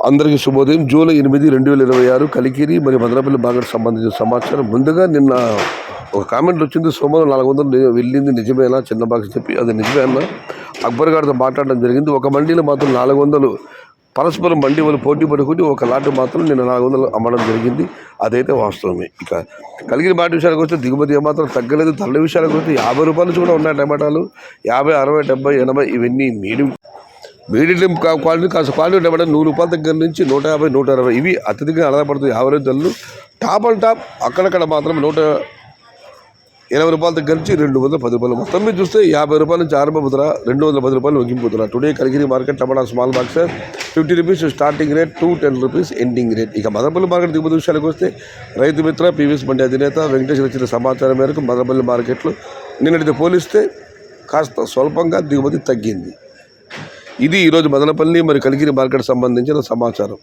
అందరికీ శుభోదయం. జూలై 8, 2026 కలికిరి మరియు మదనపల్లి మార్కెట్ సంబంధించిన సమాచారం. ముందుగా నిన్న ఒక కామెంట్ వచ్చింది, సోమవారం 400 వెళ్ళింది నిజమేనా చిన్న బాక్స్ చెప్పి. అది నిజమే అన్న. అక్బర్ గారితో మాట్లాడడం జరిగింది. ఒక మండీలో మాత్రం 400 పరస్పరం మండీ వాళ్ళు పోటీ పడుకుని ఒక లాటు మాత్రం నిన్న 400 అమ్మడం జరిగింది. అదైతే వాస్తవమే. ఇక కలిగిన మాట విషయానికి వస్తే దిగుమతి ఏమాత్రం తగ్గలేదు. ధరల విషయానికి వస్తే 50 రూపాయల నుంచి కూడా ఉన్నాయి టమాటాలు. 50, 60, 70, 80 ఇవన్నీ మీడియం క్వాలిటీ, కాస్త క్వాలిటీ టమాటా 100 రూపాయల దగ్గర నుంచి 150, 160 ఇవి అత్యధికంగా ఆధారపడుతుంది. యావరేజ్ ధరలు టాప్ అండ్ టాప్ అక్కడక్కడ మాత్రం 180 రూపాయల దగ్గర నుంచి 210 రూపాయలు. మొత్తం మీద చూస్తే 50 రూపాయల నుంచి ఆరంభ ధర, 210 రూపాయలు ముగింపు ధర. టుడే కలిగిరి మార్కెట్ టమాటా small box 50 rupees starting rate, 210 rupees ending rate. ఇక మదనపల్లి మార్కెట్ దిగుమతి విషయానికి వస్తే రైతు మిత్ర పీవీఎస్ మండి అధినేత వెంకటేశ్వర ఇచ్చిన సమాచారం మేరకు మదనపల్లి మార్కెట్లో నిన్నటితో పోలిస్తే కాస్త స్వల్పంగా దిగుమతి తగ్గింది. ఇది ఈరోజు మదనపల్లి మరియు కలిగిరి మార్కెట్ సంబంధించిన సమాచారం.